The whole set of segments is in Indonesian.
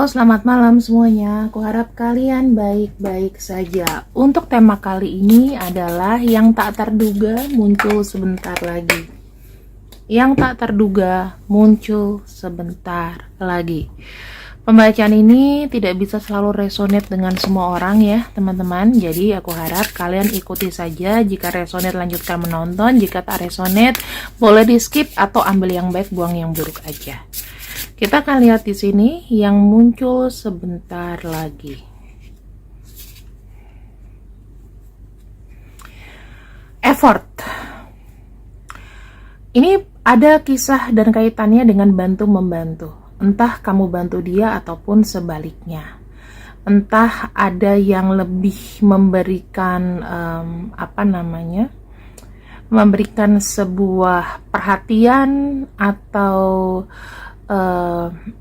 Selamat malam semuanya. Aku harap kalian baik-baik saja. Untuk tema kali ini adalah yang tak terduga muncul sebentar lagi. Yang tak terduga muncul sebentar lagi. Pembacaan ini tidak bisa selalu resonate dengan semua orang ya, teman-teman. Jadi aku harap kalian ikuti saja. Jika resonate lanjutkan menonton, jika tak resonate boleh di-skip atau ambil yang baik, buang yang buruk aja. Kita akan lihat di sini yang muncul sebentar lagi. Effort. Ini ada kisah dan kaitannya dengan bantu-membantu. Entah kamu bantu dia ataupun sebaliknya. Entah ada yang lebih memberikan memberikan sebuah perhatian atau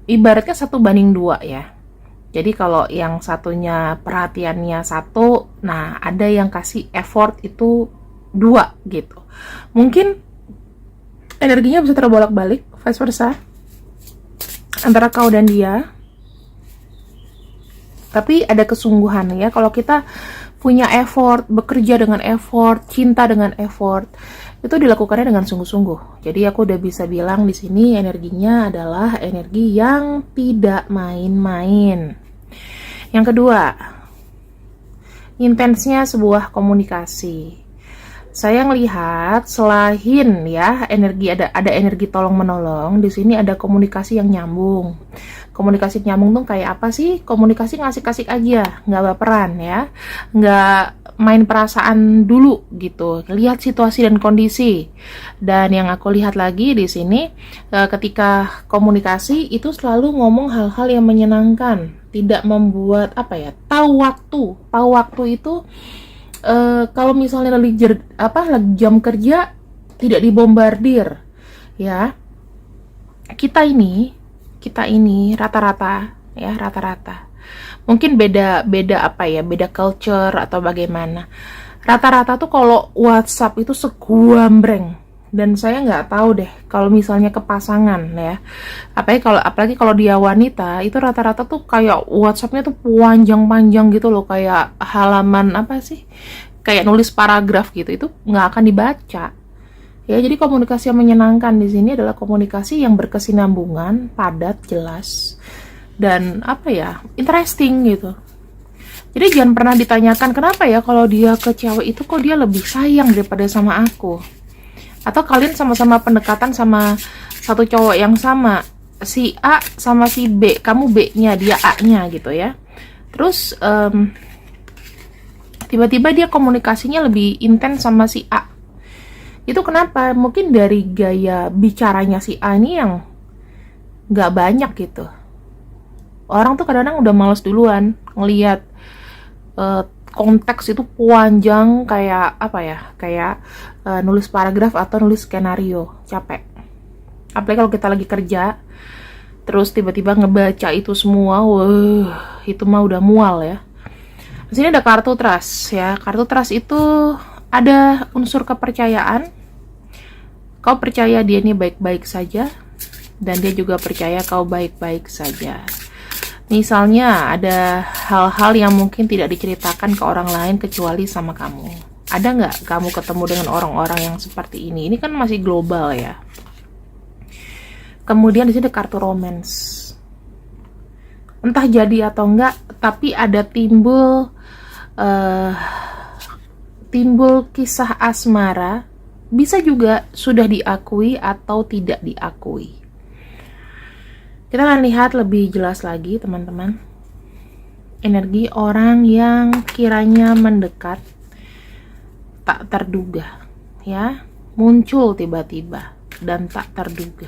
ibaratnya 1:2 ya. Jadi kalau yang satunya perhatiannya 1, nah ada yang kasih effort itu 2 gitu. Mungkin energinya bisa terbolak-balik, vice versa, antara kau dan dia. Tapi ada kesungguhan ya. Kalau kita punya effort, bekerja dengan effort, cinta dengan effort, itu dilakukannya dengan sungguh-sungguh. Jadi aku udah bisa bilang di sini energinya adalah energi yang tidak main-main. Yang kedua, intensnya sebuah komunikasi. Saya ngelihat selain ya ada energi tolong menolong, di sini ada komunikasi yang nyambung. Komunikasi nyambung tuh kayak apa sih? Komunikasi ngasih-kasih aja, nggak baperan ya, nggak main perasaan dulu gitu. Lihat situasi dan kondisi. Dan yang aku lihat lagi di sini, ketika komunikasi itu selalu ngomong hal-hal yang menyenangkan, tidak membuat tahu waktu. Tahu waktu itu kalau misalnya lagi jam kerja tidak dibombardir ya. Kita ini rata-rata mungkin beda culture atau bagaimana. Rata-rata tuh kalau WhatsApp itu seguambreng, dan saya nggak tahu deh kalau misalnya ke pasangan ya, apalagi kalau dia wanita, itu rata-rata tuh kayak WhatsAppnya tuh panjang-panjang gitu loh, kayak halaman kayak nulis paragraf gitu, itu nggak akan dibaca. Ya, jadi komunikasi yang menyenangkan di sini adalah komunikasi yang berkesinambungan, padat, jelas, dan interesting gitu. Jadi jangan pernah ditanyakan kenapa ya kalau dia ke cewek itu kok dia lebih sayang daripada sama aku. Atau kalian sama-sama pendekatan sama satu cowok yang sama, si A sama si B, kamu B-nya, dia A-nya gitu ya. Terus tiba-tiba dia komunikasinya lebih intens sama si A. Itu kenapa? Mungkin dari gaya bicaranya si A ini yang gak banyak gitu. Orang tuh kadang-kadang udah males duluan ngelihat konteks itu panjang, kayak nulis paragraf atau nulis skenario, capek. Apalagi kalau kita lagi kerja, terus tiba-tiba ngebaca itu semua, itu mah udah mual ya. Di sini ada kartu trust ya. Kartu trust itu ada unsur kepercayaan. Kau percaya dia ini baik-baik saja, dan dia juga percaya kau baik-baik saja. Misalnya ada hal-hal yang mungkin tidak diceritakan ke orang lain kecuali sama kamu. Ada nggak kamu ketemu dengan orang-orang yang seperti ini? Ini kan masih global ya. Kemudian di sini ada kartu romance. Entah jadi atau enggak, tapi ada timbul kisah asmara. Bisa juga sudah diakui atau tidak diakui. Kita akan lihat lebih jelas lagi teman-teman. Energi orang yang kiranya mendekat, tak terduga ya, muncul tiba-tiba dan tak terduga.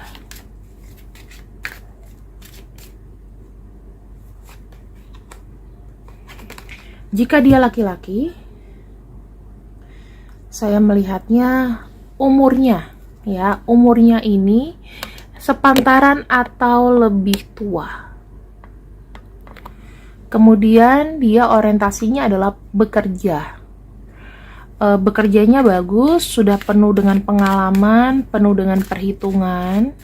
Jika dia laki-laki, saya melihatnya umurnya ini sepantaran atau lebih tua. Kemudian dia orientasinya adalah bekerja. Bekerjanya bagus, sudah penuh dengan pengalaman, penuh dengan perhitungan.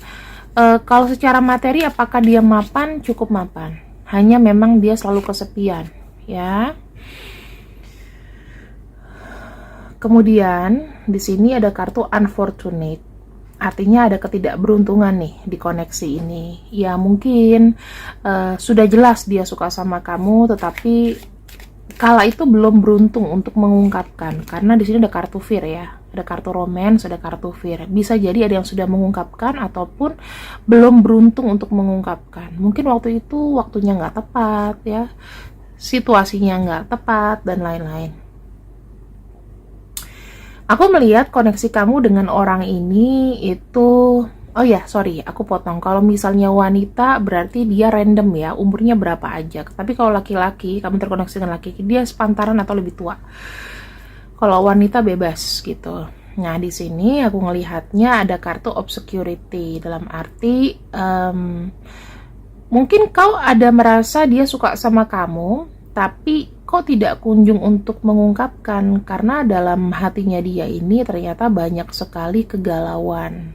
Kalau secara materi apakah dia mapan? Cukup mapan. hanya memang dia selalu kesepian, ya. Kemudian di sini ada kartu unfortunate. Artinya ada ketidakberuntungan nih di koneksi ini. Ya mungkin sudah jelas dia suka sama kamu, tetapi kala itu belum beruntung untuk mengungkapkan. Karena di sini ada kartu fear ya. Ada kartu romance, ada kartu fear. Bisa jadi ada yang sudah mengungkapkan ataupun belum beruntung untuk mengungkapkan. Mungkin waktu itu waktunya nggak tepat ya. Situasinya nggak tepat dan lain-lain. Aku melihat koneksi kamu dengan orang ini itu, oh ya, sorry, aku potong. Kalau misalnya wanita berarti dia random ya, umurnya berapa aja. Tapi kalau laki-laki, kamu terkoneksi dengan laki-laki, dia sepantaran atau lebih tua. Kalau wanita bebas gitu. Nah, di sini aku ngelihatnya ada kartu obscurity, dalam arti mungkin kau ada merasa dia suka sama kamu, tapi kok tidak kunjung untuk mengungkapkan karena dalam hatinya dia ini ternyata banyak sekali kegalauan.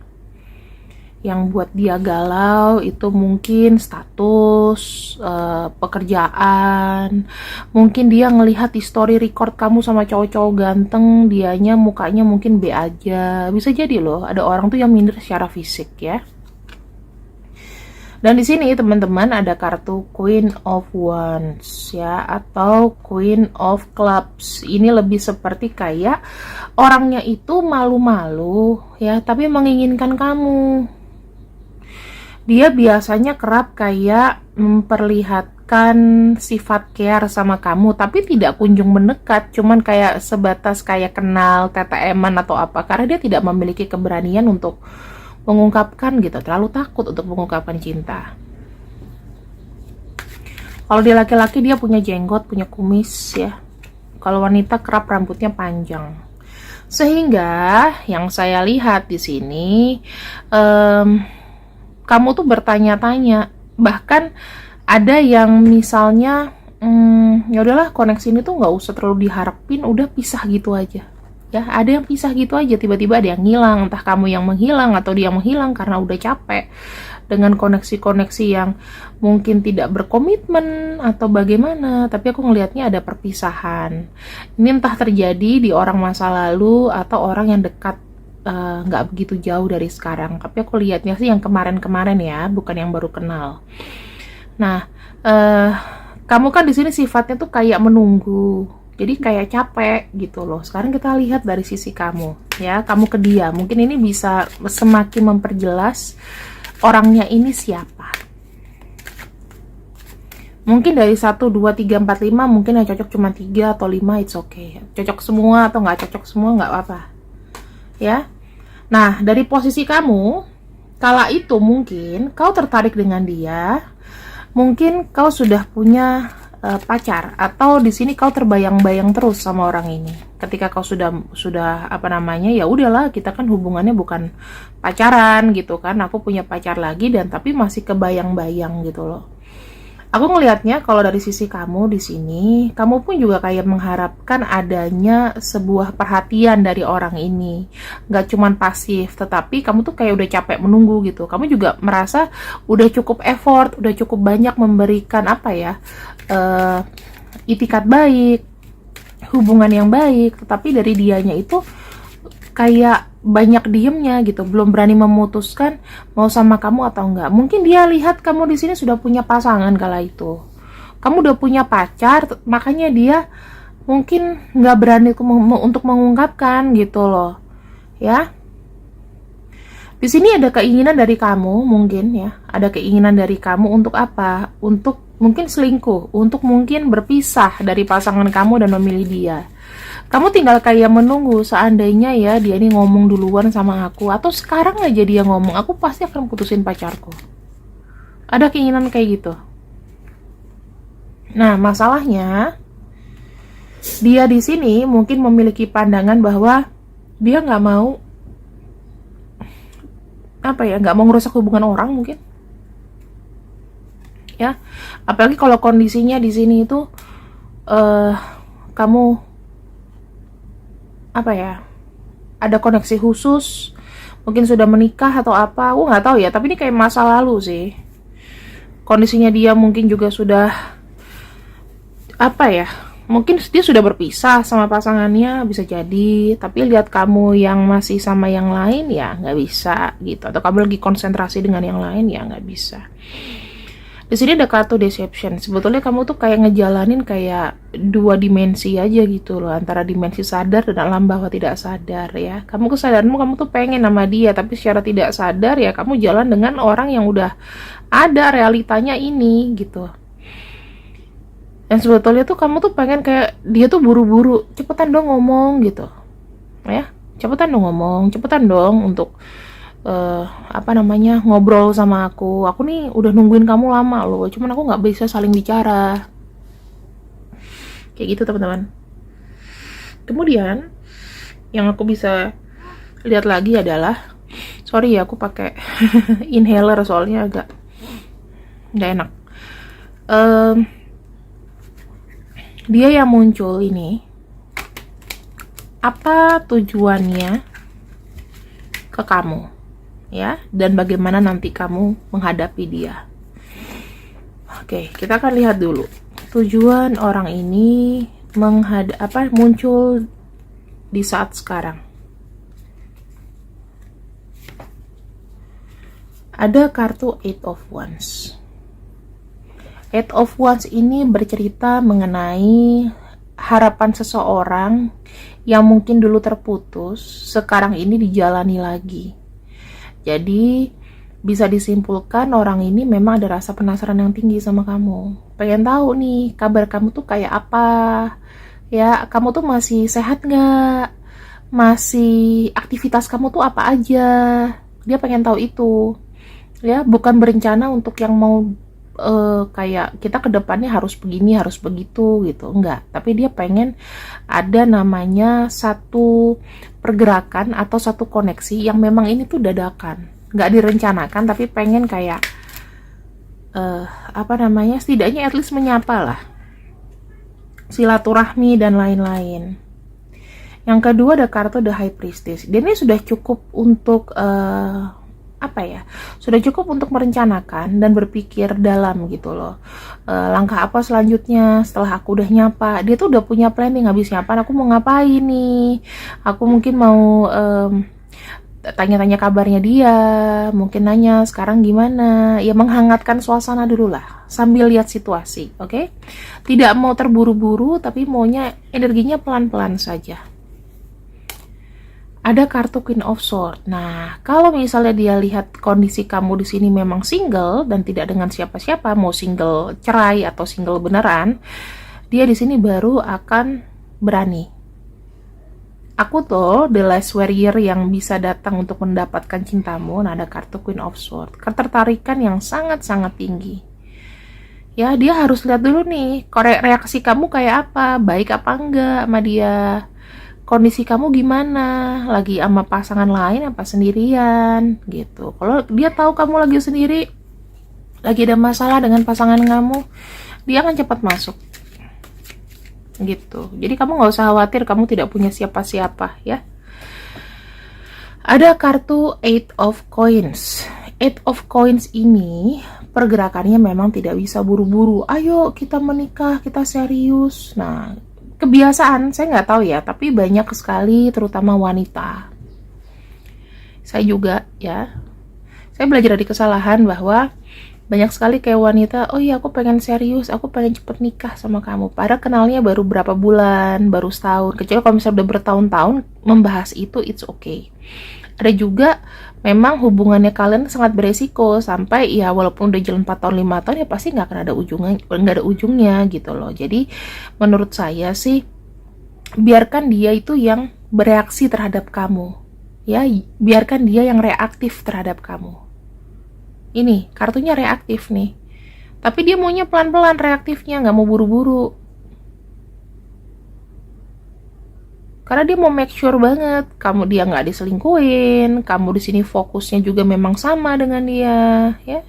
Yang buat dia galau itu mungkin status, pekerjaan. Mungkin dia ngelihat history record kamu sama cowok-cowok ganteng, dianya mukanya mungkin B aja. Bisa jadi loh, ada orang tuh yang minder secara fisik ya. Dan di sini teman-teman ada kartu Queen of Wands ya, atau Queen of Clubs. Ini lebih seperti kayak orangnya itu malu-malu ya, tapi menginginkan kamu. Dia biasanya kerap kayak memperlihatkan sifat care sama kamu, tapi tidak kunjung mendekat, cuman kayak sebatas kayak kenal, TTM-an atau apa, karena dia tidak memiliki keberanian untuk mengungkapkan gitu, terlalu takut untuk mengungkapkan cinta. Kalau dia laki-laki dia punya jenggot, punya kumis ya. Kalau wanita kerap rambutnya panjang. Sehingga yang saya lihat di sini, kamu tuh bertanya-tanya, bahkan ada yang misalnya, ya udahlah koneksi ini tuh nggak usah terlalu diharapin, udah pisah gitu aja. Ya, ada yang pisah gitu aja, tiba-tiba ada yang hilang, entah kamu yang menghilang atau dia menghilang karena udah capek dengan koneksi-koneksi yang mungkin tidak berkomitmen atau bagaimana, tapi aku ngelihatnya ada perpisahan. Ini entah terjadi di orang masa lalu atau orang yang dekat, nggak begitu jauh dari sekarang, tapi aku lihatnya sih yang kemarin-kemarin ya, bukan yang baru kenal. Nah, kamu kan di sini sifatnya tuh kayak menunggu. Jadi kayak capek gitu loh. Sekarang kita lihat dari sisi kamu ya, kamu ke dia. Mungkin ini bisa semakin memperjelas orangnya ini siapa. Mungkin dari 1, 2, 3, 4, 5 mungkin yang cocok cuma 3 atau 5, it's okay. Cocok semua atau nggak cocok semua nggak apa-apa. Ya. Nah, dari posisi kamu, kala itu mungkin kau tertarik dengan dia. Mungkin kau sudah punya pacar, atau di sini kau terbayang-bayang terus sama orang ini. Ketika kau sudah apa namanya, ya udahlah, kita kan hubungannya bukan pacaran gitu kan. Aku punya pacar lagi dan tapi masih kebayang-bayang gitu loh. Aku ngelihatnya kalau dari sisi kamu di sini, kamu pun juga kayak mengharapkan adanya sebuah perhatian dari orang ini. Gak cuman pasif, tetapi kamu tuh kayak udah capek menunggu gitu. Kamu juga merasa udah cukup effort, udah cukup banyak memberikan apa ya, itikat baik, hubungan yang baik, tetapi dari dianya itu kayak banyak diemnya gitu, belum berani memutuskan mau sama kamu atau enggak. Mungkin dia lihat kamu di sini sudah punya pasangan kala itu. Kamu udah punya pacar, makanya dia mungkin nggak berani untuk mengungkapkan gitu loh. Ya. Di sini ada keinginan dari kamu mungkin ya, ada keinginan dari kamu untuk apa? Untuk mungkin selingkuh, untuk mungkin berpisah dari pasangan kamu dan memilih dia. Kamu tinggal kayak menunggu seandainya ya dia ini ngomong duluan sama aku, atau sekarang aja dia ngomong, aku pasti akan putusin pacarku. Ada keinginan kayak gitu. Nah, masalahnya dia di sini mungkin memiliki pandangan bahwa dia nggak mau apa ya, nggak mau ngerusak hubungan orang mungkin. Ya, apalagi kalau kondisinya di sini itu kamu apa ya, ada koneksi khusus, mungkin sudah menikah atau apa, aku nggak tahu ya, tapi ini kayak masa lalu sih. kondisinya dia mungkin juga sudah apa ya, mungkin dia sudah berpisah sama pasangannya, bisa jadi. Tapi lihat kamu yang masih sama yang lain, ya nggak bisa gitu. Atau kamu lagi konsentrasi dengan yang lain, ya nggak bisa. Di sini ada kartu deception. Sebetulnya kamu tuh kayak ngejalanin kayak dua dimensi aja gitu loh, antara dimensi sadar dan alam bawah tidak sadar ya. Kamu kesadaranmu kamu tuh pengen sama dia, tapi secara tidak sadar ya kamu jalan dengan orang yang udah ada realitanya ini gitu. Dan sebetulnya tuh kamu tuh pengen kayak dia tuh buru-buru, cepetan dong ngomong gitu. Ya, cepetan dong ngomong, cepetan dong untuk ngobrol sama aku nih udah nungguin kamu lama loh, cuman aku nggak bisa saling bicara kayak gitu teman-teman. Kemudian yang aku bisa lihat lagi adalah, sorry ya aku pakai inhaler soalnya agak nggak enak. Dia yang muncul ini, apa tujuannya ke kamu ya, dan bagaimana nanti kamu menghadapi dia. Oke, kita akan lihat dulu tujuan orang ini muncul di saat sekarang. Ada kartu Eight of Wands. Eight of Wands ini bercerita mengenai harapan seseorang yang mungkin dulu terputus, sekarang ini dijalani lagi. Jadi bisa disimpulkan orang ini memang ada rasa penasaran yang tinggi sama kamu. Pengen tahu nih kabar kamu tuh kayak apa. Ya, kamu tuh masih sehat gak? Masih aktivitas kamu tuh apa aja? Dia pengen tahu itu. Ya, bukan berencana untuk yang mau kayak kita ke depannya harus begini, harus begitu gitu. Enggak, tapi dia pengen ada namanya satu pergerakan atau satu koneksi yang memang ini tuh dadakan, nggak direncanakan, tapi pengen kayak setidaknya at least menyapa lah, silaturahmi dan lain-lain. Yang kedua ada kartu The High Priestess. Dia ini sudah cukup untuk sudah cukup untuk merencanakan dan berpikir dalam gitu loh. Langkah apa selanjutnya setelah aku udah nyapa. Dia tuh udah punya planning, habis nyapa aku mau ngapain nih. Aku mungkin mau tanya-tanya kabarnya dia, mungkin nanya sekarang gimana. Ya menghangatkan suasana dulu lah sambil lihat situasi, oke? Tidak mau terburu-buru, tapi maunya energinya pelan-pelan saja. Ada kartu Queen of Swords. Nah, kalau misalnya dia lihat kondisi kamu di sini memang single dan tidak dengan siapa-siapa, mau single cerai atau single beneran, dia di sini baru akan berani. Aku tuh the last warrior yang bisa datang untuk mendapatkan cintamu. Nah, ada kartu Queen of Swords. Ketertarikan yang sangat-sangat tinggi. Ya, dia harus lihat dulu nih, reaksi kamu kayak apa, baik apa enggak sama dia. Kondisi kamu gimana, lagi sama pasangan lain apa sendirian gitu. Kalau dia tahu kamu lagi sendiri, lagi ada masalah dengan pasangan kamu, dia akan cepat masuk gitu. Jadi kamu nggak usah khawatir kamu tidak punya siapa-siapa ya. Ada kartu Eight of Coins. Eight of Coins ini pergerakannya memang tidak bisa buru-buru. Ayo kita menikah, kita serius. Nah, kebiasaan, saya nggak tahu ya, tapi banyak sekali terutama wanita. Saya juga ya, saya belajar dari kesalahan bahwa banyak sekali kayak wanita, oh iya aku pengen serius, aku pengen cepet nikah sama kamu. Padahal kenalnya baru berapa bulan, baru setahun. Kecuali kalau misalnya udah bertahun-tahun membahas itu, it's okay. Ada juga memang hubungannya kalian sangat beresiko sampai ya walaupun udah jalan 4 tahun 5 tahun ya pasti nggak akan ada ujungnya, nggak ada ujungnya gitu loh. Jadi menurut saya sih biarkan dia itu yang bereaksi terhadap kamu ya, biarkan dia yang reaktif terhadap kamu. Ini kartunya reaktif nih, tapi dia maunya pelan-pelan reaktifnya, nggak mau buru-buru. Karena dia mau make sure banget kamu dia nggak diselingkuhin, kamu di sini fokusnya juga memang sama dengan dia, ya.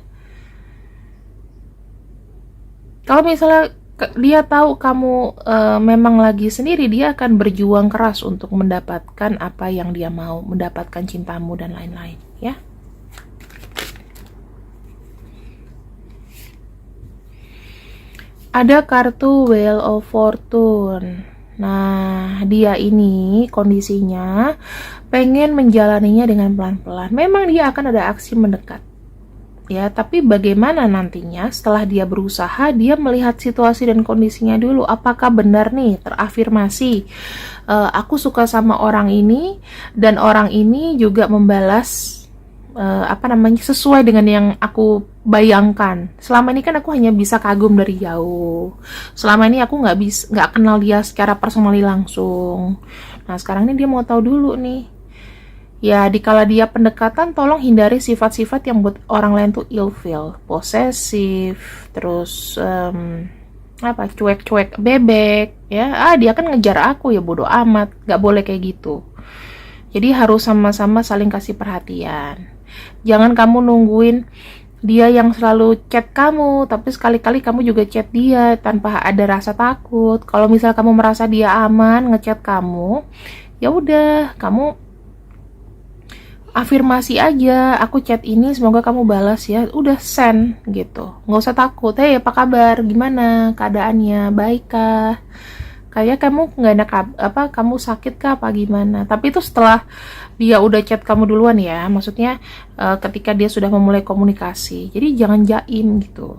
Kalau misalnya dia tahu kamu memang lagi sendiri, dia akan berjuang keras untuk mendapatkan apa yang dia mau, mendapatkan cintamu dan lain-lain, ya. Ada kartu Wheel of Fortune. Nah, dia ini kondisinya pengen menjalaninya dengan pelan-pelan. Memang dia akan ada aksi mendekat. Ya, tapi bagaimana nantinya setelah dia berusaha, dia melihat situasi dan kondisinya dulu. Apakah benar nih terafirmasi, aku suka sama orang ini dan orang ini juga membalas sesuai dengan yang aku bayangkan. Selama ini kan aku hanya bisa kagum dari jauh. Selama ini aku nggak kenal dia secara personally langsung. Nah, sekarang ini dia mau tahu dulu nih. Ya, dikala dia pendekatan, tolong hindari sifat-sifat yang buat orang lain tuh ilfeel, posesif, terus cuek-cuek bebek, ya. Dia kan ngejar aku, ya bodo amat, nggak boleh kayak gitu. Jadi harus sama-sama saling kasih perhatian. Jangan kamu nungguin dia yang selalu chat kamu, tapi sekali-kali kamu juga chat dia tanpa ada rasa takut. Kalau misal kamu merasa dia aman ngechat kamu, ya udah, kamu afirmasi aja, aku chat ini semoga kamu balas ya, udah send gitu, nggak usah takut. Hey, apa kabar, gimana keadaannya, baik kah, kayak kamu nggak enak kamu sakit kah apa gimana. Tapi itu setelah dia udah chat kamu duluan ya, maksudnya ketika dia sudah memulai komunikasi. Jadi jangan jaim gitu,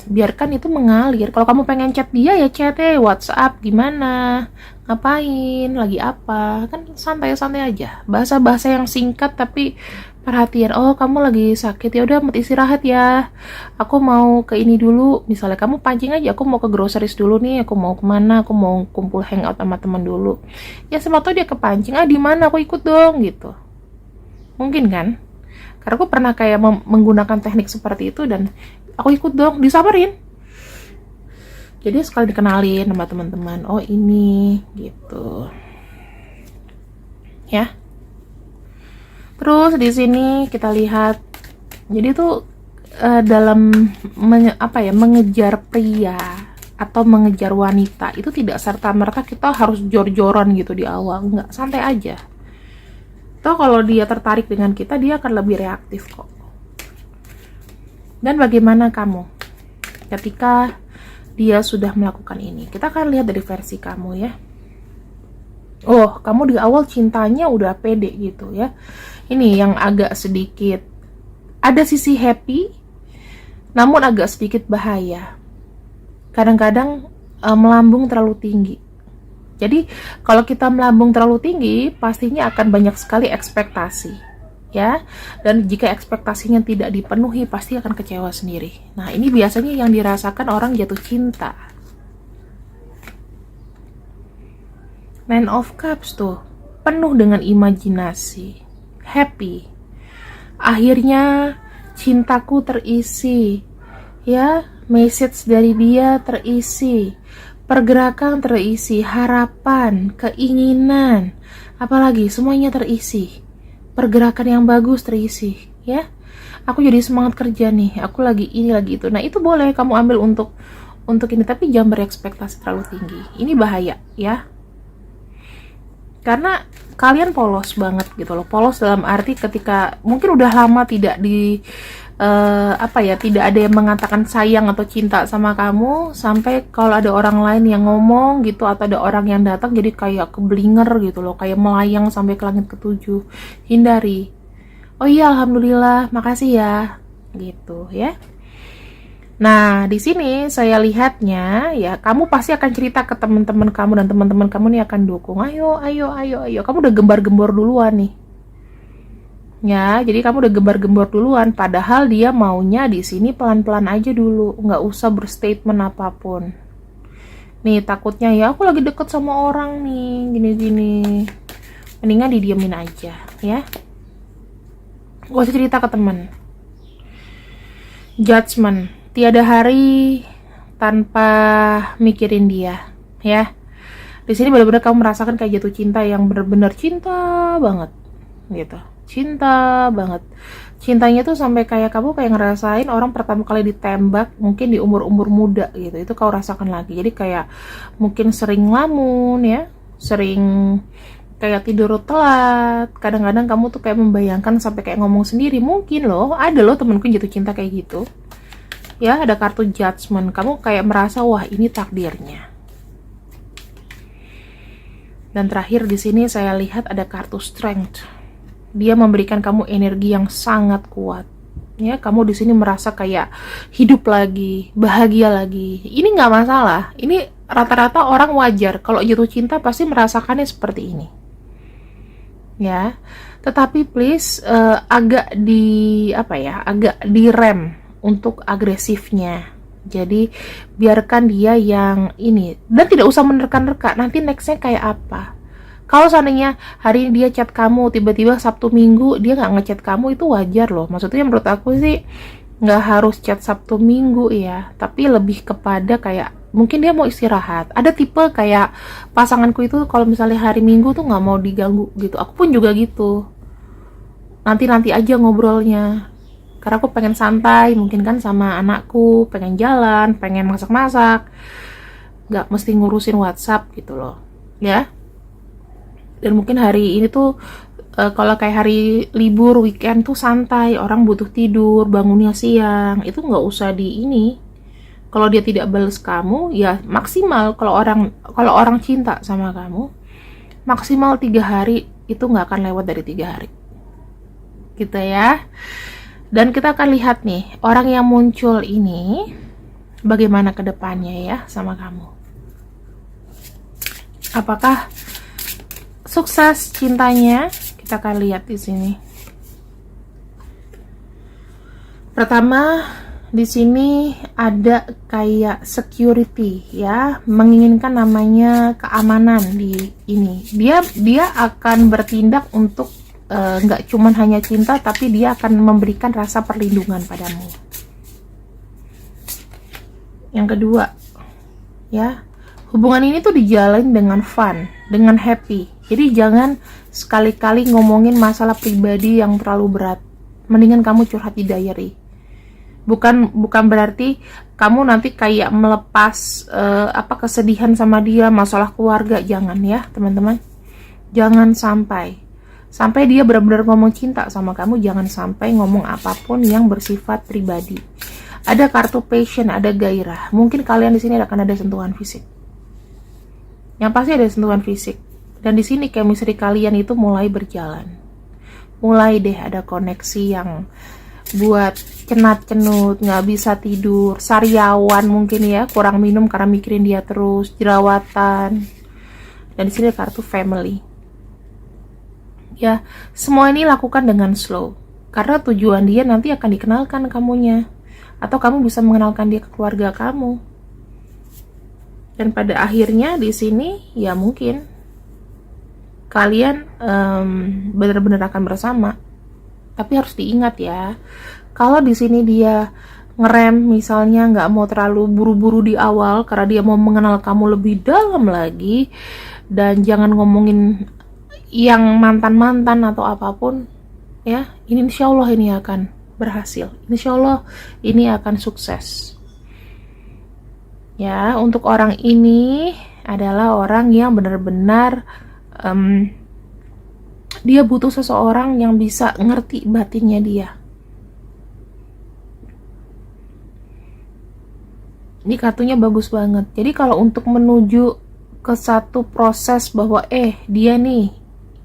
biarkan itu mengalir. Kalau kamu pengen chat dia ya chat WhatsApp, gimana, ngapain, lagi apa, kan santai-santai aja, bahasa-bahasa yang singkat tapi perhatian. Oh, kamu lagi sakit, ya udah istirahat ya, aku mau ke ini dulu, misalnya kamu pancing aja, aku mau ke groceries dulu nih, aku mau kemana, aku mau kumpul hangout sama teman dulu. Ya siapa tahu dia kepancing, di mana, aku ikut dong gitu. Mungkin kan, karena aku pernah kayak menggunakan teknik seperti itu dan aku ikut dong, disabarin. Jadi sekali dikenalin sama teman-teman, oh ini gitu. Ya. Terus di sini kita lihat, jadi tuh dalam mengejar pria atau mengejar wanita itu tidak serta-merta kita harus jor-joran gitu di awal, enggak, santai aja. Toh kalau dia tertarik dengan kita, dia akan lebih reaktif kok. Dan bagaimana kamu ketika dia sudah melakukan ini? Kita akan lihat dari versi kamu ya. Oh, kamu di awal cintanya udah pede gitu ya. Ini yang agak sedikit ada sisi happy, namun agak sedikit bahaya. Kadang-kadang melambung terlalu tinggi. Jadi kalau kita melambung terlalu tinggi, pastinya akan banyak sekali ekspektasi. Ya, dan jika ekspektasinya tidak dipenuhi, pasti akan kecewa sendiri. Nah, ini biasanya yang dirasakan orang jatuh cinta. Man of Cups tuh penuh dengan imajinasi, happy. Akhirnya cintaku terisi, ya, message dari dia terisi, pergerakan terisi, harapan, keinginan, apalagi semuanya terisi. Pergerakan yang bagus terisi, ya. Aku jadi semangat kerja nih, aku lagi ini lagi itu. Nah, itu boleh kamu ambil untuk ini, tapi jangan berekspektasi terlalu tinggi. Ini bahaya, ya. Karena kalian polos banget gitu loh. Polos dalam arti ketika mungkin udah lama tidak tidak ada yang mengatakan sayang atau cinta sama kamu, sampai kalau ada orang lain yang ngomong gitu atau ada orang yang datang jadi kayak keblinger gitu loh, kayak melayang sampai ke langit ketujuh. Hindari. Oh iya, alhamdulillah, makasih ya, gitu ya. Nah, di sini saya lihatnya ya, kamu pasti akan cerita ke teman-teman kamu dan teman-teman kamu nih akan dukung. Ayo. Kamu udah gembar-gembor duluan nih. Ya, jadi kamu udah gembar-gembor duluan, padahal dia maunya di sini pelan-pelan aja dulu, nggak usah berstatement apapun. Nih, takutnya ya aku lagi deket sama orang nih, gini-gini. Mendingan didiemin aja, ya. Gak usah cerita ke temen. Judgment, tiada hari tanpa mikirin dia, ya. Di sini benar-benar kamu merasakan kayak jatuh cinta yang benar-benar cinta banget, gitu. Cinta banget, cintanya tuh sampai kayak kamu kayak ngerasain orang pertama kali ditembak mungkin di umur-umur muda gitu, itu kau rasakan lagi. Jadi kayak mungkin sering ngelamun ya, sering kayak tidur telat, kadang-kadang kamu tuh kayak membayangkan sampai kayak ngomong sendiri. Mungkin loh, ada loh temenku jatuh cinta kayak gitu Ya, ada kartu judgment. Kamu kayak merasa wah ini takdirnya. Dan terakhir di sini saya lihat ada kartu strength. Dia memberikan kamu energi yang sangat kuat. Ya, kamu di sini merasa kayak hidup lagi, bahagia lagi. Ini nggak masalah. Ini rata-rata orang wajar. Kalau jatuh cinta pasti merasakannya seperti ini. Ya, tetapi please agak agak direm untuk agresifnya. Jadi biarkan dia yang ini, dan tidak usah menerka-nerka nanti nextnya kayak apa. Kalau seandainya hari ini dia chat kamu, tiba-tiba Sabtu Minggu dia nggak ngechat kamu, itu wajar loh. Maksudnya menurut aku sih nggak harus chat Sabtu Minggu ya, tapi lebih kepada kayak mungkin dia mau istirahat. Ada tipe kayak pasanganku itu kalau misalnya hari Minggu tuh nggak mau diganggu gitu. Aku pun juga gitu. Nanti aja ngobrolnya. Karena aku pengen santai, mungkin kan sama anakku, pengen jalan, pengen masak-masak. Nggak mesti ngurusin WhatsApp gitu loh. Ya. Dan mungkin hari ini tuh kalau kayak hari libur, weekend tuh santai, orang butuh tidur, bangunnya siang, itu nggak usah di ini. Kalau dia tidak balas kamu, ya maksimal kalau orang cinta sama kamu, maksimal 3 hari itu nggak akan lewat dari 3 hari. Gitu ya. Dan kita akan lihat nih, orang yang muncul ini bagaimana ke depannya ya sama kamu. Apakah sukses cintanya? Kita akan lihat di sini. Pertama, di sini ada kayak security ya, menginginkan namanya keamanan di ini. Dia akan bertindak untuk nggak cuman hanya cinta, tapi dia akan memberikan rasa perlindungan padamu. Yang kedua, ya, hubungan ini tuh dijalin dengan fun, dengan happy. Jadi jangan sekali-kali ngomongin masalah pribadi yang terlalu berat. Mendingan kamu curhat di diary. Bukan berarti kamu nanti kayak melepas kesedihan sama dia, masalah keluarga, jangan ya, teman-teman. Jangan sampai dia benar-benar ngomong cinta sama kamu, jangan sampai ngomong apapun yang bersifat pribadi. Ada kartu passion, ada gairah. Mungkin kalian di sini akan ada sentuhan fisik. Yang pasti ada sentuhan fisik. Dan di sini chemistry kalian itu mulai berjalan. Mulai deh ada koneksi yang buat cenat-cenut, nggak bisa tidur, sariawan mungkin ya, kurang minum karena mikirin dia terus, jerawatan. Dan di sini kartu family. Ya, semua ini lakukan dengan slow. Karena tujuan dia nanti akan dikenalkan kamunya. Atau kamu bisa mengenalkan dia ke keluarga kamu. Dan pada akhirnya di sini ya mungkin kalian benar-benar akan bersama. Tapi harus diingat ya, kalau di sini dia ngerem, misalnya nggak mau terlalu buru-buru di awal karena dia mau mengenal kamu lebih dalam lagi, dan jangan ngomongin yang mantan-mantan atau apapun ya, ini insya Allah ini akan berhasil, insya Allah ini akan sukses ya. Untuk orang ini adalah orang yang benar-benar dia butuh seseorang yang bisa ngerti batinnya dia. Ini kartunya bagus banget. Jadi kalau untuk menuju ke satu proses bahwa dia nih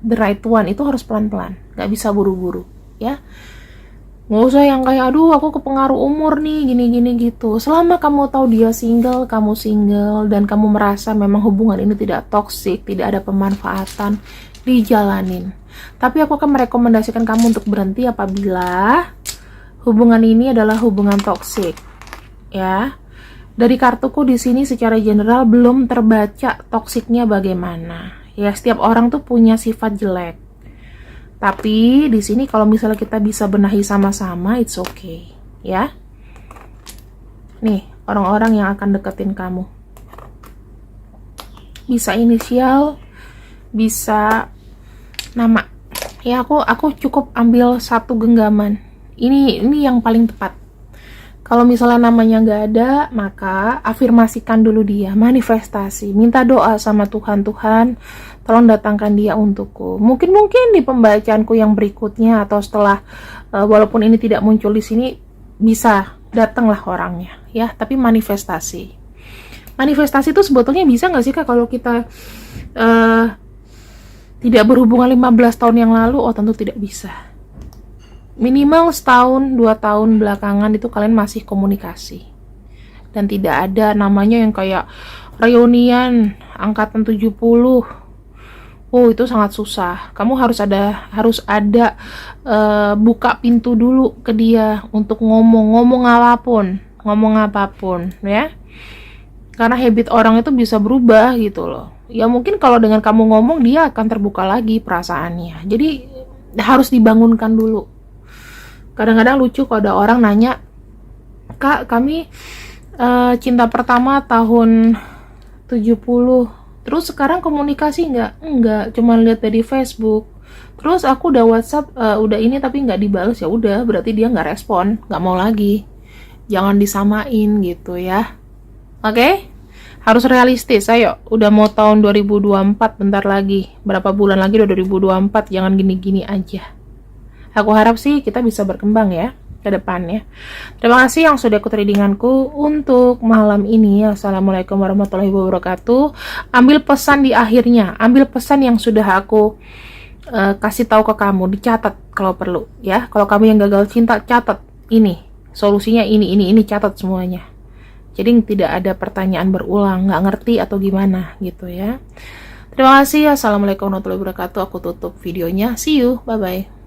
the right one, itu harus pelan-pelan, gak bisa buru-buru ya. Nggak usah yang kayak aduh aku kepengaruh umur nih gini-gini gitu. Selama kamu tahu dia single, kamu single, dan kamu merasa memang hubungan ini tidak toksik, tidak ada pemanfaatan, dijalanin. Tapi aku akan merekomendasikan kamu untuk berhenti apabila hubungan ini adalah hubungan toksik ya. Dari kartuku di sini secara general belum terbaca toksiknya bagaimana. Ya, setiap orang tuh punya sifat jelek. Tapi di sini kalau misalnya kita bisa benahi sama-sama, it's okay, ya. Nih, orang-orang yang akan deketin kamu. Bisa inisial, bisa nama. Ya, aku cukup ambil satu genggaman. Ini yang paling tepat. Kalau misalnya namanya nggak ada, maka afirmasikan dulu dia, manifestasi, minta doa sama Tuhan, tolong datangkan dia untukku. Mungkin di pembacaanku yang berikutnya atau setelah, walaupun ini tidak muncul di sini, bisa datanglah orangnya ya. Tapi manifestasi itu sebetulnya bisa nggak sih Kak kalau kita tidak berhubungan 15 tahun yang lalu? Oh tentu tidak bisa. Minimal setahun 2 tahun belakangan itu kalian masih komunikasi, dan tidak ada namanya yang kayak reunian angkatan 70. Oh itu sangat susah. Kamu harus ada buka pintu dulu ke dia untuk ngomong apapun ya, karena habit orang itu bisa berubah gitu loh ya. Mungkin kalau dengan kamu ngomong, dia akan terbuka lagi perasaannya. Jadi harus dibangunkan dulu. Kadang-kadang lucu kalau ada orang nanya, Kak kami cinta pertama tahun 70, terus sekarang komunikasi enggak, cuma lihat dari Facebook. Terus aku udah WhatsApp, udah ini tapi nggak dibales. Ya udah, berarti dia nggak respon, nggak mau lagi. Jangan disamain gitu ya. Oke? Harus realistis. Ayo, udah mau tahun 2024, bentar lagi. Berapa bulan lagi udah 2024, jangan gini-gini aja. Aku harap sih kita bisa berkembang ya ke depannya. Terima kasih yang sudah ikut readinganku untuk malam ini. Assalamualaikum warahmatullahi wabarakatuh. Ambil pesan di akhirnya, ambil pesan yang sudah aku kasih tahu ke kamu, dicatat kalau perlu ya. Kalau kamu yang gagal cinta, catat ini solusinya, ini catat semuanya. Jadi tidak ada pertanyaan berulang, nggak ngerti atau gimana gitu ya. Terima kasih. Assalamualaikum warahmatullahi wabarakatuh. Aku tutup videonya. See you. Bye bye.